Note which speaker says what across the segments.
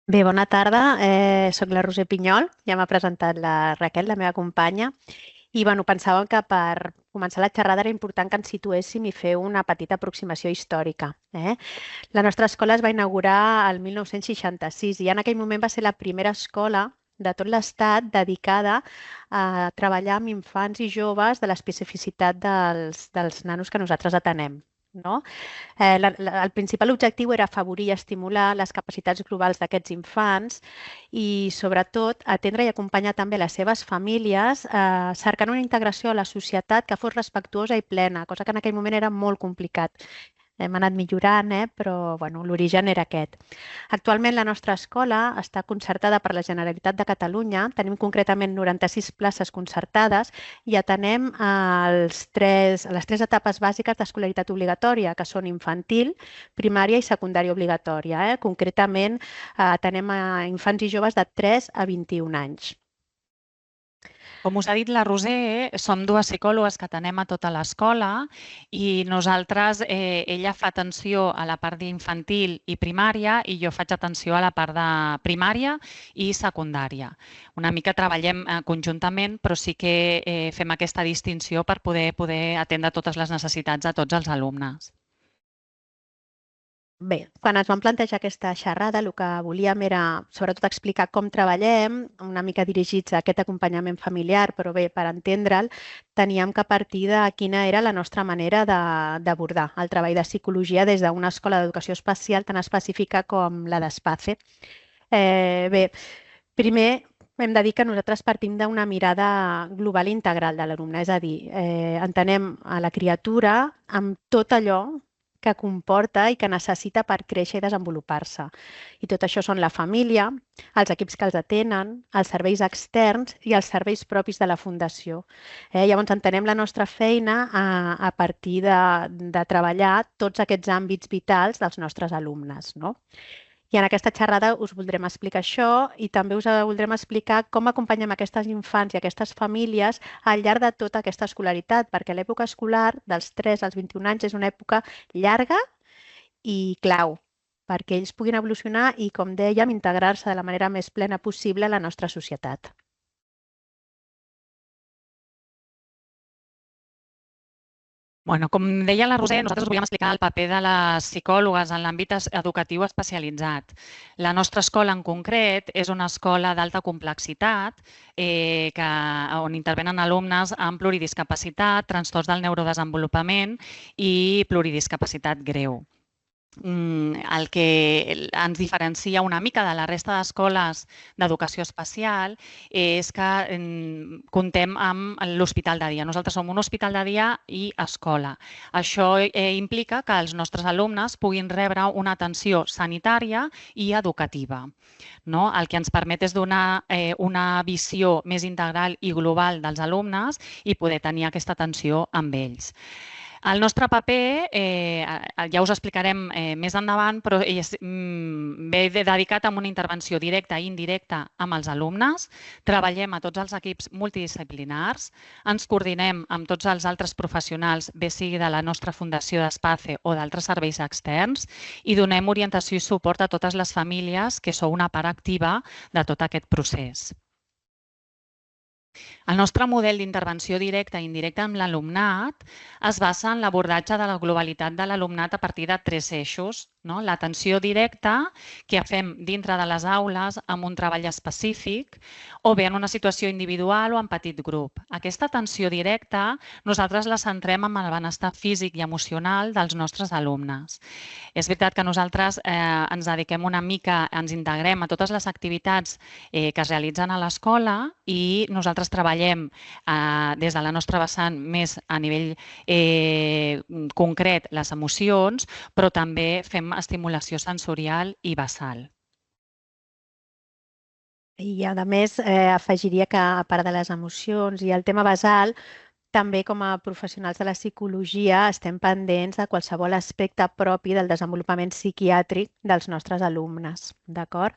Speaker 1: Bé, bona tarda. Soc la Roser Pinyol, ja m'ha presentat la Raquel, la meva companya, i pensàvem que per començar la xerrada era important que ens situéssim i fer una petita aproximació històrica. La nostra escola es va inaugurar el 1966 i en aquell moment va ser la primera escola de tot l'Estat dedicada a treballar amb infants i joves de l'especificitat dels nanos que nosaltres atenem. No? El principal objectiu era afavorir i estimular les capacitats globals d'aquests infants i, sobretot, atendre i acompanyar també les seves famílies cercant una integració a la societat que fos respectuosa i plena, cosa que en aquell moment era molt complicat. Hem anat millorant, però l'origen era aquest. Actualment la nostra escola està concertada per la Generalitat de Catalunya. Tenim concretament 96 places concertades i atenem les tres etapes bàsiques d'escolaritat obligatòria, que són infantil, primària i secundària obligatòria. Concretament atenem a infants i joves de 3 a 21 anys.
Speaker 2: Com us ha dit la Roser, som dues psicòlogues que atenem a tota l'escola i nosaltres, ella fa atenció a la part d'infantil i primària i jo faig atenció a la part de primària i secundària. Una mica treballem conjuntament, però sí que fem aquesta distinció per poder atendre totes les necessitats de tots els alumnes.
Speaker 1: Bé, quan ens vam plantejar aquesta xerrada, el que volíem era sobretot explicar com treballem, una mica dirigits a aquest acompanyament familiar, però bé, per entendre'l, teníem que partir de quina era la nostra manera d'abordar el treball de psicologia des d'una escola d'educació especial tan específica com la d'Espace. Bé, primer hem de dir que nosaltres partim d'una mirada global i integral de l'alumne, és a dir, entenem a la criatura amb tot allò que comporta i que necessita per créixer i desenvolupar-se. I tot això són la família, els equips que els atenen, els serveis externs i els serveis propis de la Fundació. Llavors entenem la nostra feina a partir de treballar tots aquests àmbits vitals dels nostres alumnes. No? I en aquesta xerrada us voldrem explicar això i també us voldrem explicar com acompanyem aquestes infants i aquestes famílies al llarg de tota aquesta escolaritat, perquè l'època escolar dels 3 als 21 anys és una època llarga i clau perquè ells puguin evolucionar i, com dèiem, integrar-se de la manera més plena possible a la nostra societat.
Speaker 2: Bueno, com deia la Roser, nosaltres us volíem explicar el paper de les psicòlogues en l'àmbit educatiu especialitzat. La nostra escola en concret és una escola d'alta complexitat on intervenen alumnes amb pluridiscapacitat, trastorns del neurodesenvolupament i pluridiscapacitat greu. El que ens diferencia una mica de la resta d'escoles d'educació especial és que comptem amb l'hospital de dia. Nosaltres som un hospital de dia i escola. Això implica que els nostres alumnes puguin rebre una atenció sanitària i educativa. No? El que ens permet és donar una visió més integral i global dels alumnes i poder tenir aquesta atenció amb ells. El nostre paper, ja us explicarem més endavant, però ve dedicat a una intervenció directa i indirecta amb els alumnes. Treballem a tots els equips multidisciplinars, ens coordinem amb tots els altres professionals, bé sigui de la nostra Fundació d'Espace o d'altres serveis externs, i donem orientació i suport a totes les famílies que sou una part activa de tot aquest procés. El nostre model d'intervenció directa i indirecta amb l'alumnat es basa en l'abordatge de la globalitat de l'alumnat a partir de 3 eixos. No? L'atenció directa, que fem dintre de les aules amb un treball específic, o bé en una situació individual o en petit grup. Aquesta atenció directa nosaltres la centrem en el benestar físic i emocional dels nostres alumnes. És veritat que nosaltres ens dediquem una mica, ens integrem a totes les activitats que es realitzen a l'escola i nosaltres treballem des de la nostra vessant més a nivell concret les emocions, però també fem estimulació sensorial i basal.
Speaker 1: I, a més, afegiria que, a part de les emocions i el tema basal, també com a professionals de la psicologia estem pendents de qualsevol aspecte propi del desenvolupament psiquiàtric dels nostres alumnes, d'acord?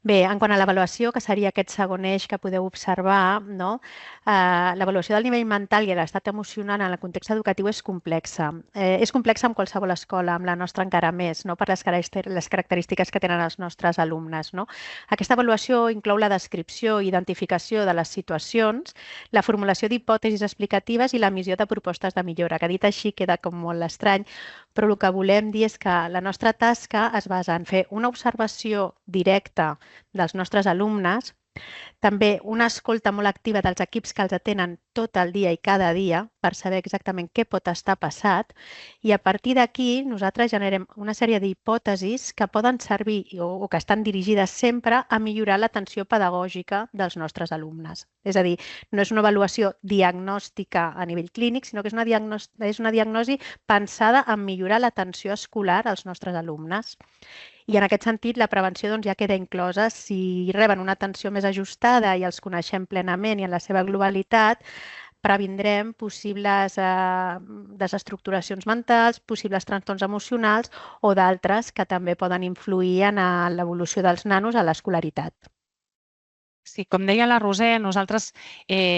Speaker 1: Bé, en quant a l'avaluació, que seria aquest segon eix que podeu observar, no? L'avaluació del nivell mental i l'estat emocional en el context educatiu és complexa. És complexa en qualsevol escola, amb la nostra encara més, no? Per les característiques que tenen els nostres alumnes, no? Aquesta avaluació inclou la descripció i identificació de les situacions, la formulació d'hipòtesis explicatives i l'emissió de propostes de millora, que dit així queda com molt estrany, però el que volem dir és que la nostra tasca es basa en fer una observació directa dels nostres alumnes, també una escolta molt activa dels equips que els atenen tot el dia i cada dia per saber exactament què pot estar passat i a partir d'aquí nosaltres generem una sèrie d'hipòtesis que poden servir o que estan dirigides sempre a millorar l'atenció pedagògica dels nostres alumnes. És a dir, no és una avaluació diagnòstica a nivell clínic, sinó que és una diagnosi pensada en millorar l'atenció escolar als nostres alumnes. I en aquest sentit, la prevenció ja queda inclosa. Si reben una atenció més ajustada i els coneixem plenament i en la seva globalitat, previndrem possibles desestructuracions mentals, possibles trastorns emocionals o d'altres que també poden influir en l'evolució dels nanos a l'escolaritat.
Speaker 2: Sí, com deia la Roser, nosaltres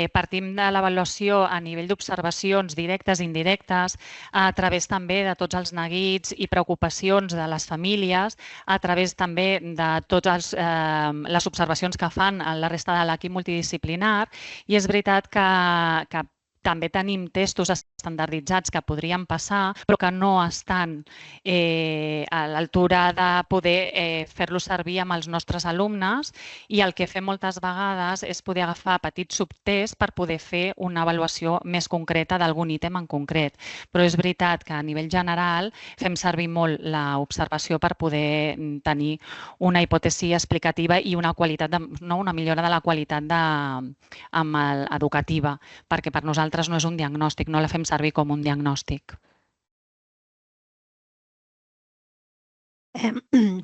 Speaker 2: partim de l'avaluació a nivell d'observacions directes i indirectes, a través també de tots els neguits i preocupacions de les famílies, a través també de totes les observacions que fan la resta de l'equip multidisciplinar. I és veritat que també tenim testos estandarditzats que podrien passar, però que no estan a l'altura de poder fer-los servir amb els nostres alumnes i el que fem moltes vegades és poder agafar petits subtests per poder fer una avaluació més concreta d'algun ítem en concret. Però és veritat que a nivell general fem servir molt l'observació per poder tenir una hipòtesi explicativa i una millora de la qualitat educativa, perquè per nosaltres no és un diagnòstic, no la fem servir com un diagnòstic.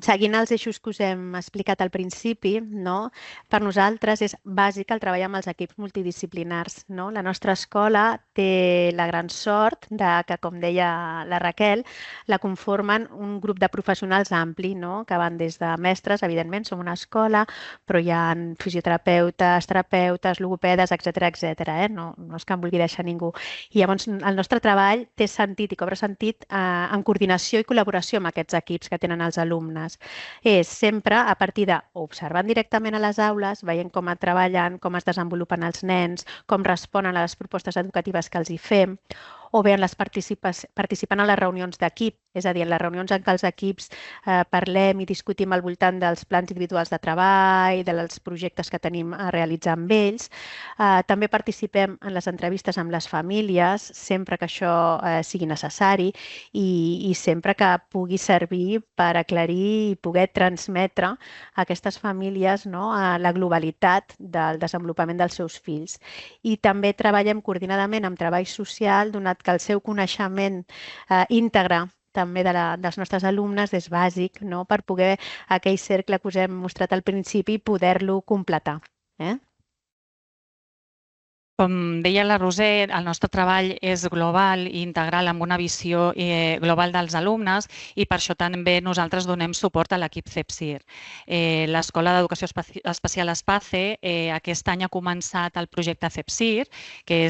Speaker 1: Seguint els eixos que us hem explicat al principi, no? Per nosaltres és bàsic el treball amb els equips multidisciplinars. No? La nostra escola té la gran sort que, com deia la Raquel, la conformen un grup de professionals ampli, no? Que van des de mestres, evidentment, som una escola, però hi ha fisioterapeutes, terapeutes, logopedes, etc. No és que em vulgui deixar ningú. I llavors el nostre treball té sentit i cobra sentit en coordinació i col·laboració amb aquests equips que tenen els alumnes. És sempre a partir d'observant directament a les aules, veient com treballen, com es desenvolupen els nens, com responen a les propostes educatives que els hi fem, o bé participant en les reunions d'equip, és a dir, en les reunions en què els equips parlem i discutim al voltant dels plans individuals de treball, dels projectes que tenim a realitzar amb ells. També participem en les entrevistes amb les famílies, sempre que això sigui necessari i sempre que pugui servir per aclarir i poder transmetre a aquestes famílies la globalitat del desenvolupament dels seus fills. I també treballem coordinadament amb treball social, donat que el seu coneixement íntegre també dels nostres alumnes és bàsic per poder aquell cercle que us hem mostrat al principi poder-lo completar.
Speaker 2: Com deia la Roser, el nostre treball és global i integral amb una visió global dels alumnes i per això també nosaltres donem suport a l'equip CEPSIR. L'Escola d'Educació Especial ESPACE aquest any ha començat el projecte CEPSIR, que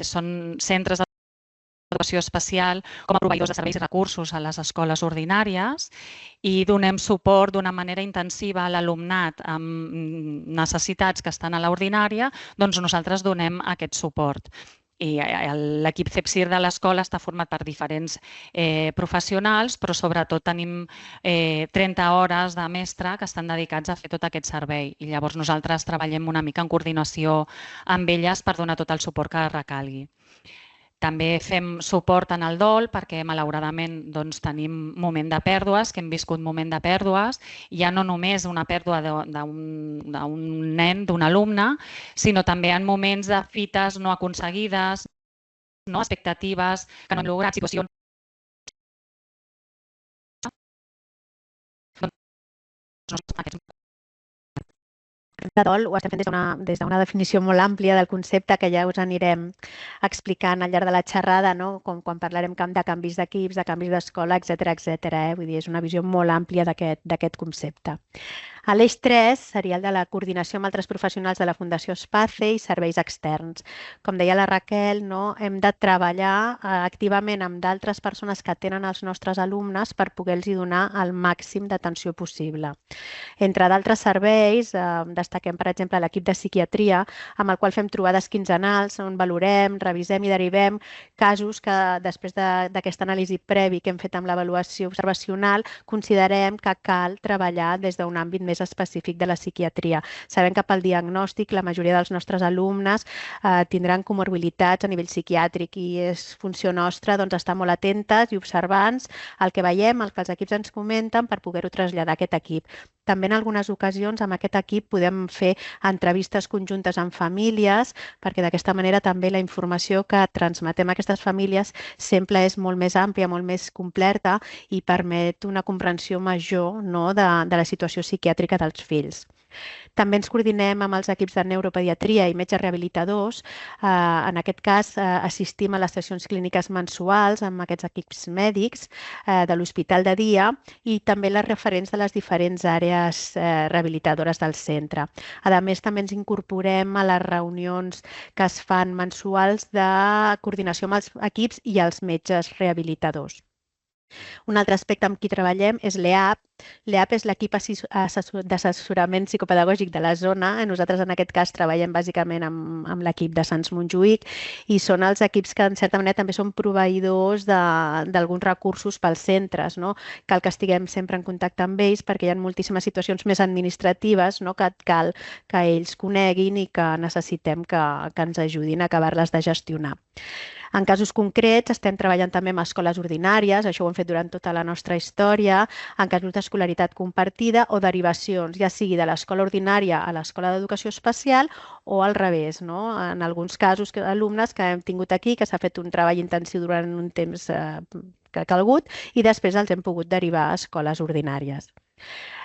Speaker 2: són centres d'educació especial com a proveïdors de serveis i recursos a les escoles ordinàries i donem suport d'una manera intensiva a l'alumnat amb necessitats que estan a l'ordinària, doncs nosaltres donem aquest suport. I l'equip CEPSIR de l'escola està format per diferents professionals, però sobretot tenim 30 hores de mestre que estan dedicats a fer tot aquest servei. I llavors nosaltres treballem una mica en coordinació amb elles per donar tot el suport que recalgui. També fem suport en el dol perquè, malauradament, tenim moment de pèrdues, que hem viscut moment de pèrdues, ja no només una pèrdua d'un nen, d'un alumne, sinó també en moments de fites no aconseguides, expectatives que no hem lograt, situacions
Speaker 1: de dol ho estem fent des d'una definició molt àmplia del concepte que ja us anirem explicant al llarg de la xerrada, no? Com quan parlarem de canvis d'equips, de canvis d'escola, etcètera. Vull dir, és una visió molt àmplia d'aquest concepte. L'eix 3 seria el de la coordinació amb altres professionals de la Fundació Espace i serveis externs. Com deia la Raquel, no? Hem de treballar activament amb d'altres persones que tenen els nostres alumnes per poder-los donar el màxim d'atenció possible. Entre d'altres serveis, destaquem, per exemple, l'equip de psiquiatria, amb el qual fem trobades quinzenals, on valorem, revisem i derivem casos que, després d'aquesta anàlisi previ que hem fet amb l'avaluació observacional, considerem que cal treballar des d'un àmbit més específic de la psiquiatria. Sabem que pel diagnòstic la majoria dels nostres alumnes tindran comorbilitats a nivell psiquiàtric i és funció nostra doncs, estar molt atentes i observants al que veiem, el que els equips ens comenten per poder-ho traslladar a aquest equip. També en algunes ocasions amb aquest equip podem fer entrevistes conjuntes amb famílies perquè d'aquesta manera també la informació que transmetem a aquestes famílies sempre és molt més àmplia, molt més completa i permet una comprensió major, no, de la situació psiquiàtrica dels fills. També ens coordinem amb els equips de neuropediatria i metges rehabilitadors. En aquest cas, assistim a les sessions clíniques mensuals amb aquests equips mèdics de l'hospital de dia i també les referents de les diferents àrees rehabilitadores del centre. A més, també ens incorporem a les reunions que es fan mensuals de coordinació amb els equips i els metges rehabilitadors. Un altre aspecte amb qui treballem és l'EAP. L'EAP és l'equip d'assessorament psicopedagògic de la zona. Nosaltres en aquest cas treballem bàsicament amb l'equip de Sants Montjuïc i són els equips que en certa manera també són proveïdors d'alguns recursos pels centres. No? Cal que estiguem sempre en contacte amb ells perquè hi ha moltíssimes situacions més administratives, no? Que cal que ells coneguin i que necessitem que ens ajudin a acabar-les de gestionar. En casos concrets estem treballant també amb escoles ordinàries, això ho hem fet durant tota la nostra història, en casos d'escolaritat compartida o derivacions, ja sigui de l'escola ordinària a l'escola d'educació especial o al revés. No? En alguns casos, alumnes que hem tingut aquí, que s'ha fet un treball intensiu durant un temps que ha calgut i després els hem pogut derivar a escoles ordinàries.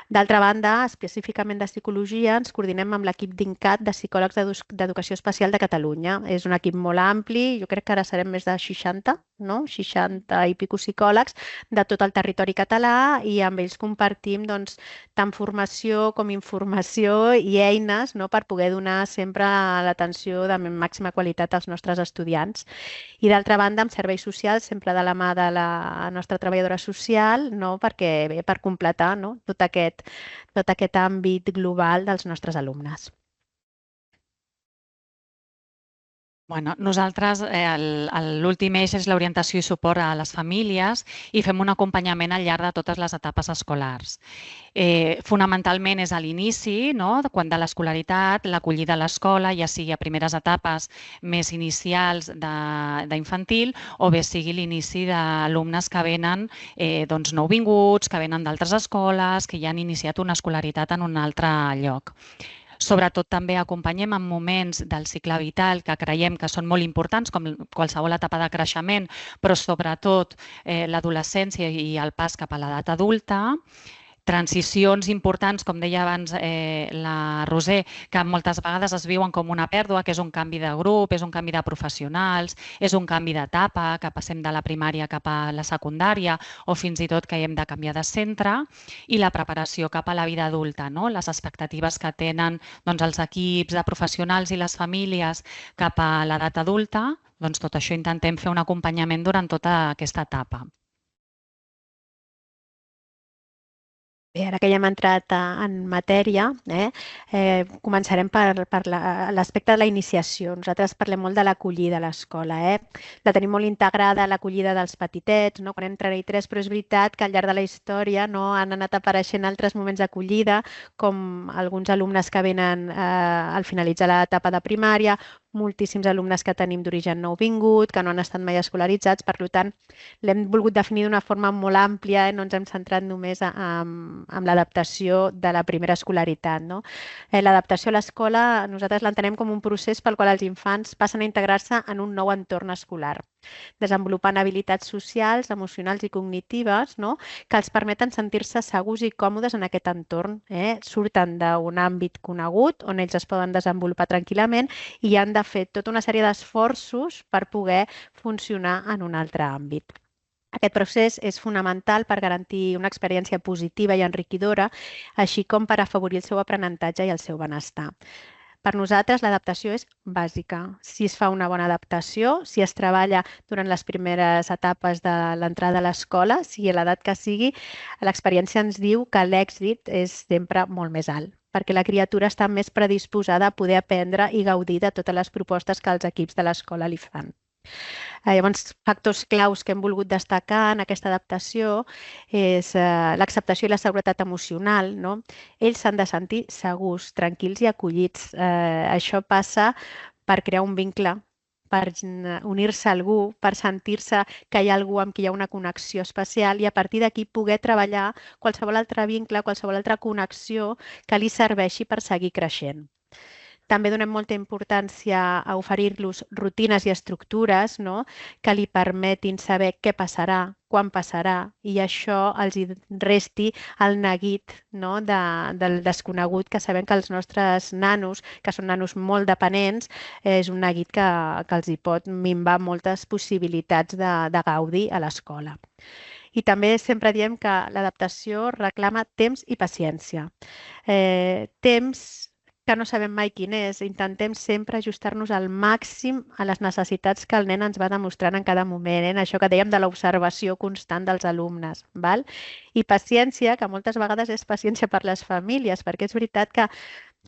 Speaker 1: D'altra banda, específicament de psicologia, ens coordinem amb l'equip d'INCAT de psicòlegs d'educació especial de Catalunya. És un equip molt ampli, jo crec que ara serem més de 60, no? 60 i pico psicòlegs de tot el territori català i amb ells compartim doncs, tant formació com informació i eines, no? Per poder donar sempre l'atenció de màxima qualitat als nostres estudiants. I d'altra banda, amb serveis socials, sempre de la mà de la nostra treballadora social, no? Perquè bé, per completar, no? tot aquest àmbit global dels nostres alumnes.
Speaker 2: Bueno, nosaltres l'últim eix és l'orientació i suport a les famílies i fem un acompanyament al llarg de totes les etapes escolars. Fonamentalment és a l'inici, no? Quan de l'escolaritat, l'acollida a l'escola, ja sigui a primeres etapes més inicials d'infantil o bé sigui l'inici d'alumnes que venen doncs, nouvinguts, que venen d'altres escoles, que ja han iniciat una escolaritat en un altre lloc. Sobretot també acompanyem en moments del cicle vital que creiem que són molt importants, com qualsevol etapa de creixement, però sobretot l'adolescència i el pas cap a l'edat adulta. Transicions importants, com deia abans la Roser, que moltes vegades es viuen com una pèrdua, que és un canvi de grup, és un canvi de professionals, és un canvi d'etapa, que passem de la primària cap a la secundària o fins i tot que hem de canviar de centre, i la preparació cap a la vida adulta, no? Les expectatives que tenen doncs, els equips de professionals i les famílies cap a l'edat adulta, doncs tot això intentem fer un acompanyament durant tota aquesta etapa.
Speaker 1: Bé, ara que ja hem entrat en matèria, començarem per l'aspecte de la iniciació. Nosaltres parlem molt de l'acollida a l'escola. La tenim molt integrada a l'acollida dels petitets, no? Quan entren i tres, però és veritat que al llarg de la història no, han anat apareixent altres moments d'acollida, com alguns alumnes que venen al finalitzar l'etapa de primària, moltíssims alumnes que tenim d'origen nouvingut, que no han estat mai escolaritzats, per tant, l'hem volgut definir d'una forma molt àmplia, no ens hem centrat només en l'adaptació de la primera escolaritat. No? L'adaptació a l'escola nosaltres l'entenem com un procés pel qual els infants passen a integrar-se en un nou entorn escolar, desenvolupant habilitats socials, emocionals i cognitives, no? que els permeten sentir-se segurs i còmodes en aquest entorn. Surten d'un àmbit conegut on ells es poden desenvolupar tranquil·lament i han de fer tota una sèrie d'esforços per poder funcionar en un altre àmbit. Aquest procés és fonamental per garantir una experiència positiva i enriquidora, així com per afavorir el seu aprenentatge i el seu benestar. Per nosaltres, l'adaptació és bàsica. Si es fa una bona adaptació, si es treballa durant les primeres etapes de l'entrada a l'escola, sigui a l'edat que sigui, l'experiència ens diu que l'èxit és sempre molt més alt, perquè la criatura està més predisposada a poder aprendre i gaudir de totes les propostes que els equips de l'escola li fan. Llavors, factors claus que hem volgut destacar en aquesta adaptació és l'acceptació i la seguretat emocional. No? Ells s'han de sentir segurs, tranquils i acollits. Això passa per crear un vincle, per unir-se a algú, per sentir-se que hi ha algú amb qui hi ha una connexió especial i a partir d'aquí poder treballar qualsevol altre vincle, qualsevol altra connexió que li serveixi per seguir creixent. També donem molta importància a oferir-los rutines i estructures, no? que li permetin saber què passarà, quan passarà, i això els resti el neguit, no? del desconegut, que sabem que els nostres nanos, que són nanos molt dependents, és un neguit que els hi pot minvar moltes possibilitats de gaudir a l'escola. I també sempre diem que l'adaptació reclama temps i paciència. Temps que no sabem mai quin és. Intentem sempre ajustar-nos al màxim a les necessitats que el nen ens va demostrant en cada moment, això que dèiem de l'observació constant dels alumnes. Val? I paciència, que moltes vegades és paciència per les famílies, perquè és veritat que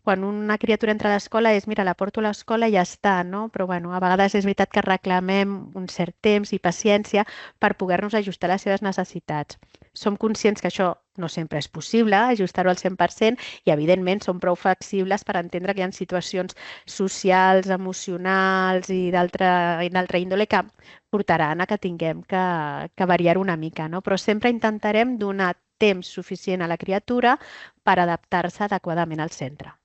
Speaker 1: quan una criatura entra a l'escola és, mira, la porto a l'escola i ja està, no? Però bueno, a vegades és veritat que reclamem un cert temps i paciència per poder-nos ajustar a les seves necessitats. Som conscients que això no sempre és possible, ajustar-ho al 100%, i evidentment som prou flexibles per entendre que hi ha situacions socials, emocionals i d'altra índole que portaran a que tinguem que variar una mica, no? Però sempre intentarem donar temps suficient a la criatura per adaptar-se adequadament al centre.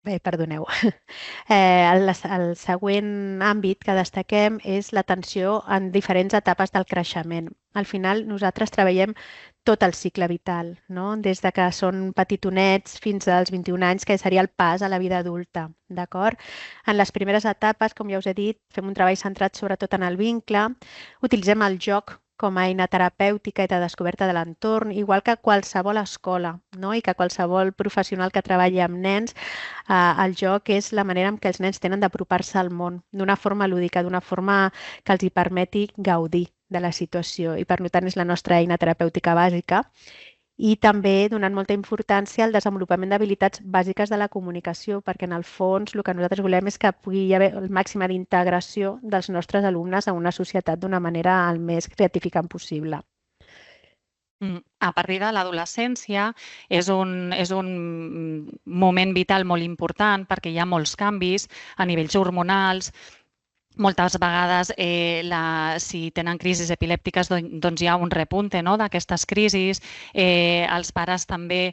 Speaker 1: Bé, perdoneu. El següent àmbit que destaquem és l'atenció en diferents etapes del creixement. Al final, nosaltres treballem tot el cicle vital, no? Des de que són petitonets fins als 21 anys, que seria el pas a la vida adulta. D'acord? En les primeres etapes, com ja us he dit, fem un treball centrat sobretot en el vincle, utilitzem el joc com a eina terapèutica i de descoberta de l'entorn, igual que qualsevol escola, no? I que qualsevol professional que treballi amb nens, el joc és la manera en què els nens tenen d'apropar-se al món, d'una forma lúdica, d'una forma que els hi permeti gaudir de la situació, i per tant és la nostra eina terapèutica bàsica. I també donant molta importància al desenvolupament d'habilitats bàsiques de la comunicació, perquè en el fons el que nosaltres volem és que pugui haver el màxim d'integració dels nostres alumnes a una societat d'una manera el més gratificant possible.
Speaker 2: A partir de l'adolescència és un moment vital molt important perquè hi ha molts canvis a nivells hormonals. Moltes vegades, si tenen crisis epilèptiques, doncs hi ha un repunte, no?, d'aquestes crisis. Els pares també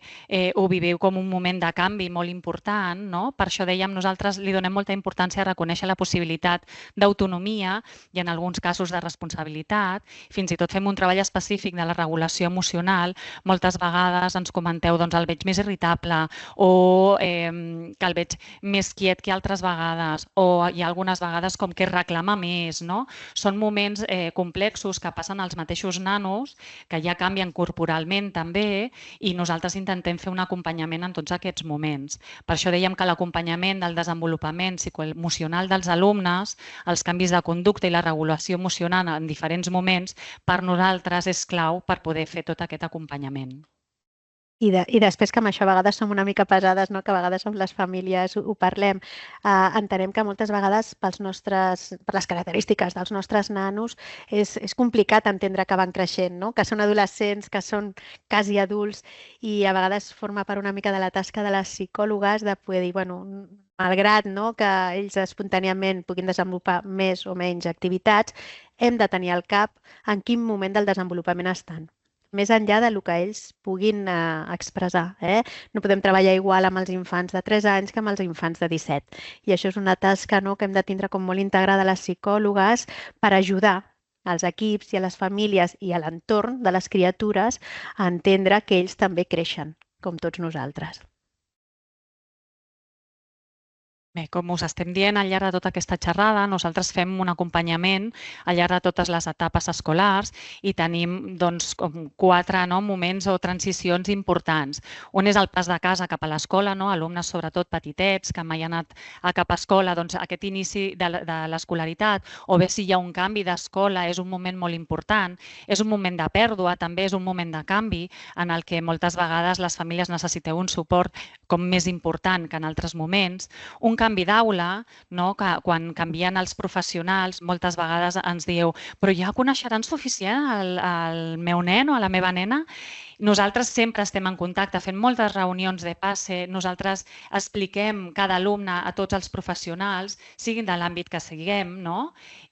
Speaker 2: ho viviu com un moment de canvi molt important, no? Per això dèiem, nosaltres li donem molta importància a reconèixer la possibilitat d'autonomia i en alguns casos de responsabilitat. Fins i tot fem un treball específic de la regulació emocional. Moltes vegades ens comenteu, doncs el veig més irritable o que el veig més quiet que altres vegades, o hi ha algunes vegades com que reclama més, no? Són moments complexos que passen als mateixos nanos, que ja canvien corporalment també, i nosaltres intentem fer un acompanyament en tots aquests moments. Per això dèiem que l'acompanyament del desenvolupament psicoemocional dels alumnes, els canvis de conducta i la regulació emocional en diferents moments, per nosaltres és clau per poder fer tot aquest acompanyament.
Speaker 1: I després que amb això a vegades som una mica pesades, no? Que a vegades amb les famílies ho parlem, entenem que moltes vegades per les característiques dels nostres nanos és complicat entendre que van creixent, no? Que són adolescents, que són quasi adults i a vegades forma part una mica de la tasca de les psicòlogues de poder dir, bueno, malgrat no, que ells espontàniament puguin desenvolupar més o menys activitats, hem de tenir al cap en quin moment del desenvolupament estan més enllà del que ells puguin expressar. No podem treballar igual amb els infants de 3 anys que amb els infants de 17. I això és una tasca no, que hem de tindre com molt integrada les psicòlogues per ajudar als equips i a les famílies i a l'entorn de les criatures a entendre que ells també creixen, com tots nosaltres.
Speaker 2: Bé, com us estem dient al llarg de tota aquesta xerrada, nosaltres fem un acompanyament al llarg de totes les etapes escolars i tenim doncs, com 4 moments o transicions importants. Un és el pas de casa cap a l'escola, alumnes sobretot petitets que mai han anat a cap escola, doncs aquest inici de l'escolaritat, o bé si hi ha un canvi d'escola, és un moment molt important, és un moment de pèrdua, també és un moment de canvi en el que moltes vegades les famílies necessiteu un suport com més important que en altres moments. Un canvi d'aula, que quan canvien els professionals moltes vegades ens dieu però ja coneixeran suficient el meu nen o a la meva nena? Nosaltres sempre estem en contacte, fent moltes reunions de passe, nosaltres expliquem cada alumne a tots els professionals, siguin de l'àmbit que siguem,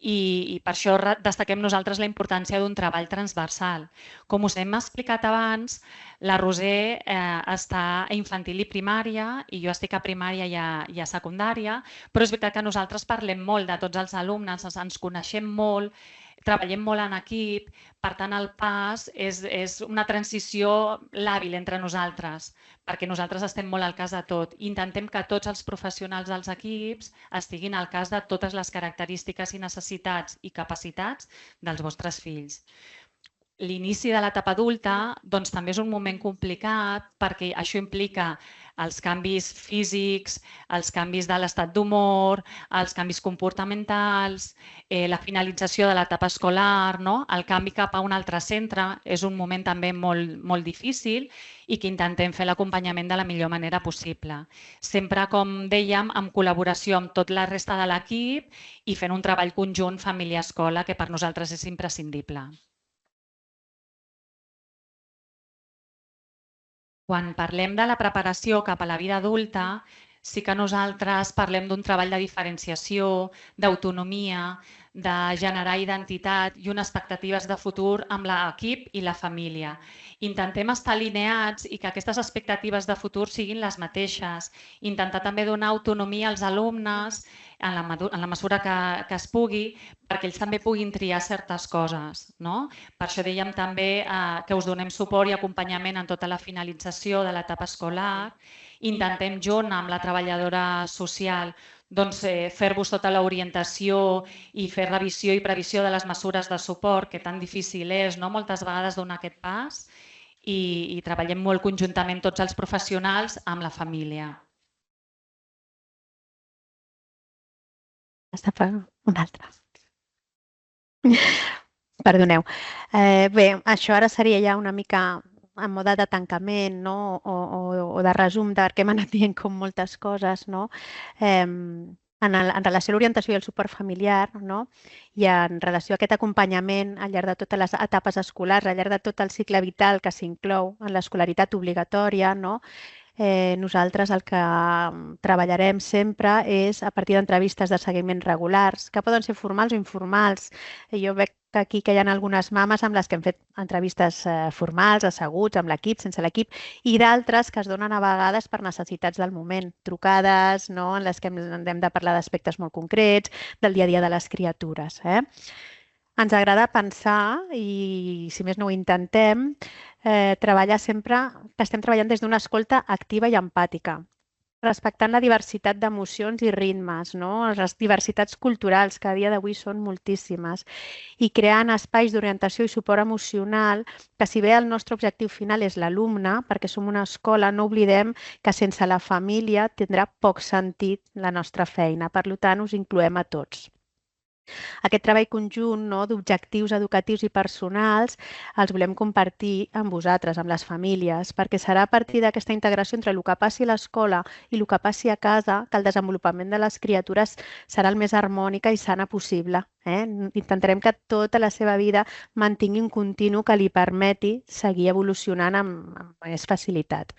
Speaker 2: i per això destaquem nosaltres la importància d'un treball transversal. Com us hem explicat abans, la Roser està a infantil i primària i jo estic a primària i a secundària, però és veritat que nosaltres parlem molt de tots els alumnes, ens coneixem molt, treballem molt en equip, per tant el pas és una transició làbil entre nosaltres, perquè nosaltres estem molt al cas de tot. Intentem que tots els professionals dels equips estiguin al cas de totes les característiques i necessitats i capacitats dels vostres fills. L'inici de l'etapa adulta doncs, també és un moment complicat perquè això implica els canvis físics, els canvis de l'estat d'humor, els canvis comportamentals, la finalització de l'etapa escolar, el canvi cap a un altre centre és un moment també molt, molt difícil i que intentem fer l'acompanyament de la millor manera possible. Sempre, com dèiem, en col·laboració amb tot la resta de l'equip i fent un treball conjunt família-escola que per nosaltres és imprescindible. Quan parlem de la preparació cap a la vida adulta, sí que nosaltres parlem d'un treball de diferenciació, d'autonomia, de generar identitat i unes expectatives de futur amb l'equip i la família. Intentem estar alineats i que aquestes expectatives de futur siguin les mateixes. Intentar també donar autonomia als alumnes en la mesura que es pugui, perquè ells també puguin triar certes coses. Per això dèiem també que us donem suport i acompanyament en tota la finalització de l'etapa escolar. Intentem, junt amb la treballadora social, fer-vos tota l'orientació i fer revisió i previsió de les mesures de suport, que tan difícil és moltes vegades donar aquest pas, i treballem molt conjuntament tots els professionals amb la família.
Speaker 1: Està per un altre. Perdoneu. Bé, això ara seria ja una mica en mode de tancament o de resum perquè hem anat dient com moltes coses. En relació a l'orientació i el suport familiar i en relació a aquest acompanyament al llarg de totes les etapes escolars, al llarg de tot el cicle vital que s'inclou en l'escolaritat obligatòria, nosaltres el que treballarem sempre és a partir d'entrevistes de seguiment regulars, que poden ser formals o informals. Jo veig que aquí que hi ha algunes mames amb les que hem fet entrevistes formals, asseguts, amb l'equip, sense l'equip, i d'altres que es donen a vegades per necessitats del moment, trucades, en les que hem de parlar d'aspectes molt concrets, del dia a dia de les criatures. Ens agrada pensar, i si més no ho intentem, treballar sempre que estem treballant des d'una escolta activa i empàtica, respectant la diversitat d'emocions i ritmes, les diversitats culturals, que a dia d'avui són moltíssimes, i creant espais d'orientació i suport emocional, que si bé el nostre objectiu final és l'alumne, perquè som una escola, no oblidem que sense la família tindrà poc sentit la nostra feina. Per tant, us incloem a tots. Aquest treball conjunt d'objectius educatius i personals els volem compartir amb vosaltres, amb les famílies, perquè serà a partir d'aquesta integració entre el que passi a l'escola i el que passi a casa que el desenvolupament de les criatures serà el més harmònica i sana possible. Intentarem que tota la seva vida mantingui un continu que li permeti seguir evolucionant amb més facilitat.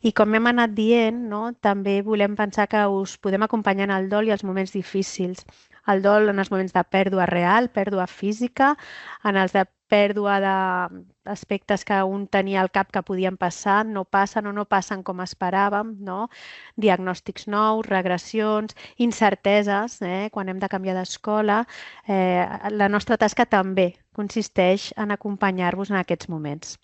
Speaker 1: I com hem anat dient, també volem pensar que us podem acompanyar en el dol i els moments difícils. El dol en els moments de pèrdua real, pèrdua física, en els de pèrdua d'aspectes que un tenia al cap que podien passar, no passen o no passen com esperàvem, diagnòstics nous, regressions, incerteses, quan hem de canviar d'escola. La nostra tasca també consisteix en acompanyar-vos en aquests moments.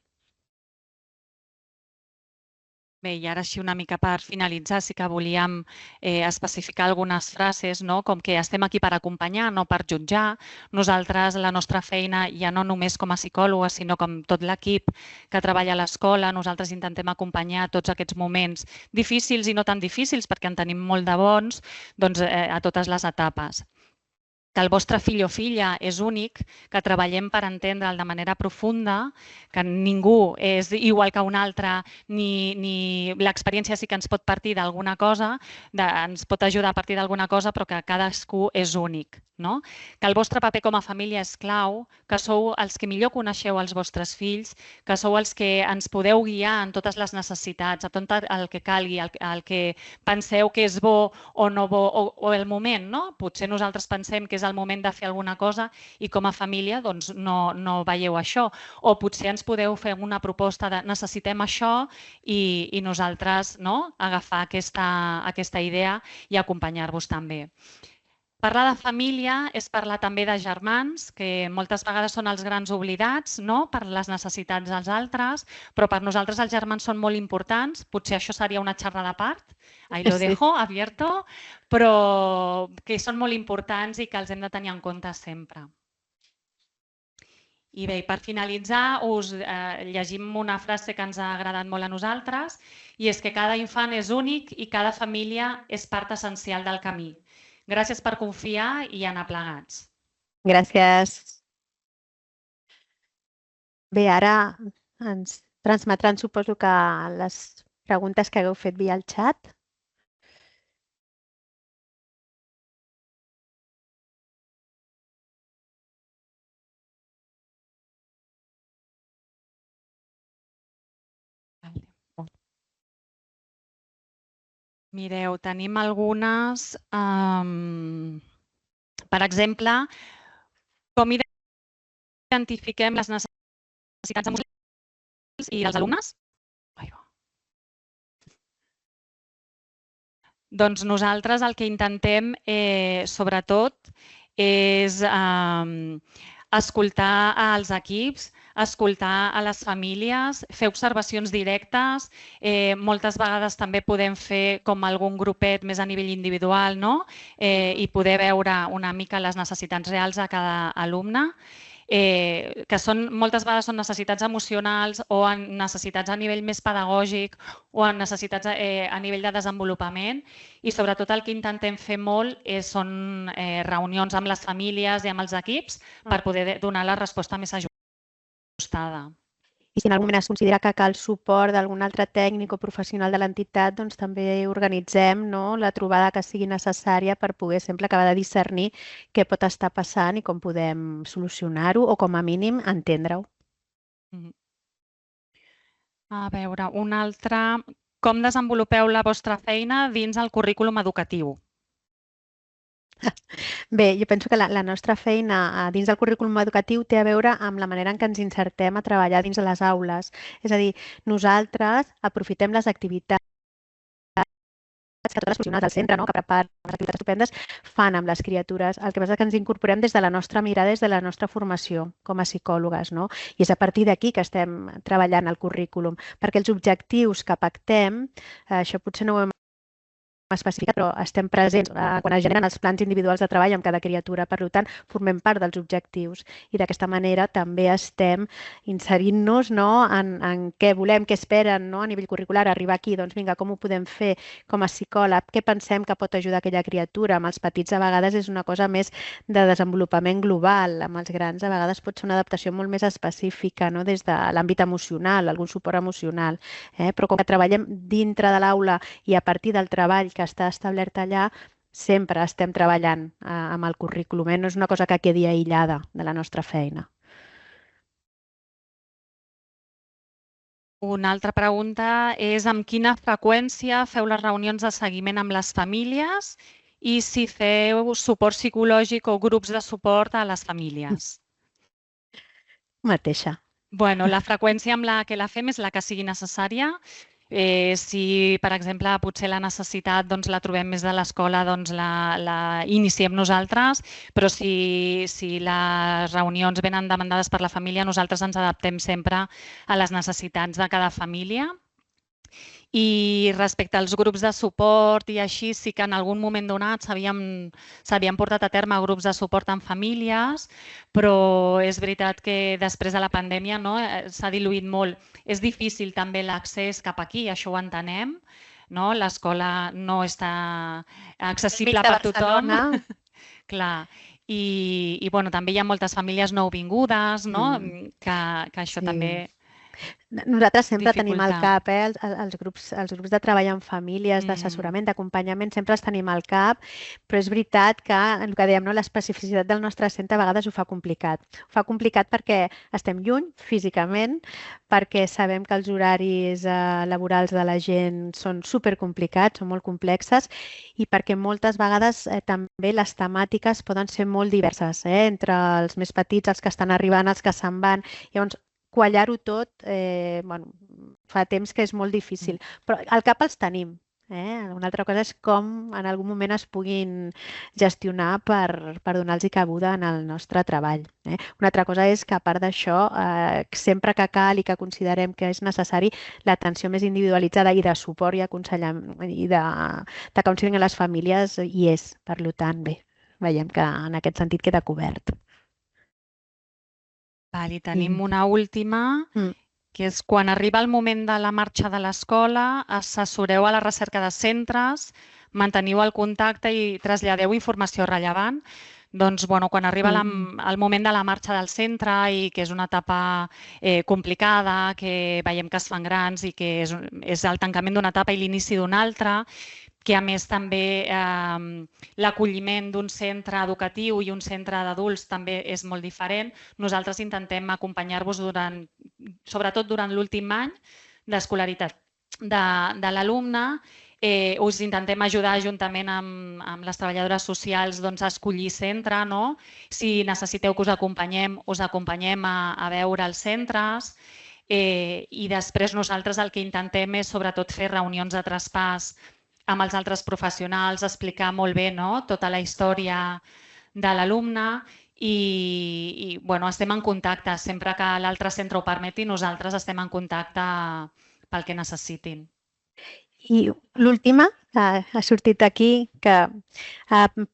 Speaker 2: Bé, i ara així una mica per finalitzar, sí que volíem especificar algunes frases, com que estem aquí per acompanyar, no per jutjar. Nosaltres, la nostra feina, ja no només com a psicòloga, sinó com tot l'equip que treballa a l'escola, nosaltres intentem acompanyar tots aquests moments difícils i no tan difícils, perquè en tenim molt de bons, a totes les etapes. Que el vostre fill o filla és únic, que treballem per entendre'l de manera profunda, que ningú és igual que un altre, ni l'experiència sí que ens pot partir d'alguna cosa, ens pot ajudar a partir d'alguna cosa, però que cadascú és únic. Que el vostre paper com a família és clau, que sou els que millor coneixeu els vostres fills, que sou els que ens podeu guiar en totes les necessitats, a tot el que calgui, el que penseu que és bo o no bo, o el moment. Potser nosaltres pensem que és el moment de fer alguna cosa i com a família no veieu això. O potser ens podeu fer una proposta de necessitem això i nosaltres agafar aquesta idea i acompanyar-vos també. Parlar de família és parlar també de germans, que moltes vegades són els grans oblidats per les necessitats dels altres, però per nosaltres els germans són molt importants. Potser això seria una xerrada a part, ahí lo dejo abierto, però que són molt importants i que els hem de tenir en compte sempre. I bé, per finalitzar, us llegim una frase que ens ha agradat molt a nosaltres, i és que cada infant és únic i cada família és part essencial del camí. Gràcies per confiar i anar plegats.
Speaker 1: Gràcies. Bé, ara ens transmetran, suposo, que les preguntes que hagueu fet via el xat.
Speaker 2: Mireu, tenim algunes, per exemple, com identifiquem les necessitats emocionals i dels alumnes? Doncs nosaltres el que intentem, sobretot, és escoltar als equips, escoltar a les famílies, fer observacions directes. Moltes vegades també podem fer com algun grupet més a nivell individual i poder veure una mica les necessitats reals de cada alumne, que moltes vegades són necessitats emocionals o necessitats a nivell més pedagògic o necessitats a nivell de desenvolupament, i sobretot el que intentem fer molt són reunions amb les famílies i amb els equips per poder donar la resposta més ajustada.
Speaker 1: I si en algun moment es considera que cal suport d'algun altre tècnic o professional de l'entitat, doncs també organitzem la trobada que sigui necessària per poder sempre acabar de discernir què pot estar passant i com podem solucionar-ho o, com a mínim, entendre-ho.
Speaker 2: A veure, una altra. Com desenvolupeu la vostra feina dins el currículum educatiu?
Speaker 1: Bé, jo penso que la nostra feina dins del currículum educatiu té a veure amb la manera en què ens insertem a treballar dins de les aules. És a dir, nosaltres aprofitem les activitats que totes les professionals del centre, que preparen unes activitats estupendes, fan amb les criatures. El que passa és que ens incorporem des de la nostra mirada, des de la nostra formació com a psicòlogues, i és a partir d'aquí que estem treballant el currículum, perquè els objectius que pactem, això potser no ho hem especificat, però estem presents quan es generen els plans individuals de treball amb cada criatura. Per tant, formem part dels objectius i d'aquesta manera també estem inserint-nos en què volem, què esperen a nivell curricular, arribar aquí, doncs vinga, com ho podem fer com a psicòleg, què pensem que pot ajudar aquella criatura. Amb els petits a vegades és una cosa més de desenvolupament global, amb els grans a vegades pot ser una adaptació molt més específica, des de l'àmbit emocional, algun suport emocional. Però com que treballem dintre de l'aula i a partir del treball que està establert allà, sempre estem treballant amb el currículum. No és una cosa que quedi aïllada de la nostra feina.
Speaker 2: Una altra pregunta és amb quina freqüència feu les reunions de seguiment amb les famílies i si feu suport psicològic o grups de suport a les famílies.
Speaker 1: Mateixa.
Speaker 2: Bueno, la freqüència amb la que la fem és la que sigui necessària. Si, per exemple, potser la necessitat la trobem més de l'escola, doncs la iniciem nosaltres, però si les reunions venen demandades per la família, nosaltres ens adaptem sempre a les necessitats de cada família. I respecte als grups de suport i així, sí que en algun moment donat s'havien portat a terme grups de suport en famílies, però és veritat que després de la pandèmia s'ha diluït molt. És difícil també l'accés cap aquí, això ho entenem. L'escola no està accessible per tothom. Clar. I també hi ha moltes famílies nouvingudes, que això també...
Speaker 1: Nosaltres sempre tenim al cap els grups de treball en famílies, d'assessorament, d'acompanyament, sempre els tenim al cap, però és veritat que el que dèiem, l'especificitat del nostre centre a vegades ho fa complicat. Ho fa complicat perquè estem lluny físicament, perquè sabem que els horaris laborals de la gent són supercomplicats, són molt complexes i perquè moltes vegades també les temàtiques poden ser molt diverses, entre els més petits, els que estan arribant, els que se'n van. Llavors, quallar-ho tot, fa temps que és molt difícil, però al cap els tenim. Una altra cosa és com en algun moment es puguin gestionar per donar-los cabuda en el nostre treball. Una altra cosa és que, a part d'això, sempre que cal i que considerem que és necessari, l'atenció més individualitzada i de suport i aconsellament i de counseling a les famílies hi és. Per tant, bé, veiem que en aquest sentit queda cobert.
Speaker 2: I tenim una última, que és quan arriba el moment de la marxa de l'escola, assessoreu a la recerca de centres, manteniu el contacte i traslladeu informació rellevant. Doncs, quan arriba el moment de la marxa del centre i que és una etapa complicada, que veiem que es fan grans i que és el tancament d'una etapa i l'inici d'una altra, que a més també l'acolliment d'un centre educatiu i un centre d'adults també és molt diferent. Nosaltres intentem acompanyar-vos sobretot durant l'últim any d'escolaritat de l'alumne. Us intentem ajudar juntament amb les treballadores socials a escollir centre. Si necessiteu que us acompanyem a veure els centres. I després nosaltres el que intentem és sobretot fer reunions de traspàs amb els altres professionals, explicar molt bé tota la història de l'alumne i estem en contacte. Sempre que l'altre centre ho permeti, nosaltres estem en contacte pel que necessitin.
Speaker 1: I l'última, ha sortit aquí, que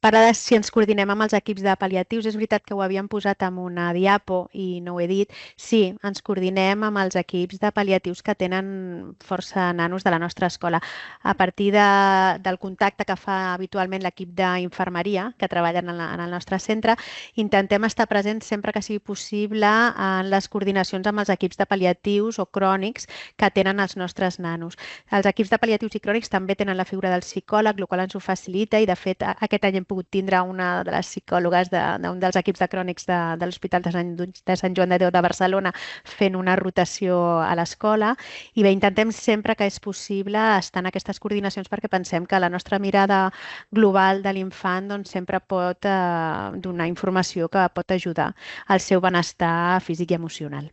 Speaker 1: parla de si ens coordinem amb els equips de pal·liatius. És veritat que ho havíem posat en una diapo i no ho he dit. Sí, ens coordinem amb els equips de pal·liatius que tenen força nanos de la nostra escola. A partir del contacte que fa habitualment l'equip d'infermeria, que treballen en el nostre centre, intentem estar presents sempre que sigui possible en les coordinacions amb els equips de pal·liatius o crònics que tenen els nostres nanos. Els equips de pal·liatius i crònics també tenen la figura del psicòleg, el qual ens ho facilita i, de fet, aquest any hem pogut tindre una de les psicòlogues d'un dels equips de crònics de l'Hospital de Sant Joan de Déu de Barcelona fent una rotació a l'escola i bé, intentem sempre que és possible estar en aquestes coordinacions perquè pensem que la nostra mirada global de l'infant sempre pot donar informació que pot ajudar al seu benestar físic i emocional.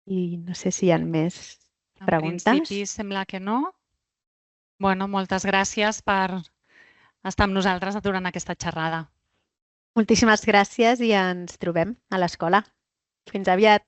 Speaker 1: I no sé si hi ha més preguntes.
Speaker 2: En principi sembla que no. Moltes gràcies per estar amb nosaltres durant aquesta xerrada.
Speaker 1: Moltíssimes gràcies i ens trobem a l'escola. Fins aviat.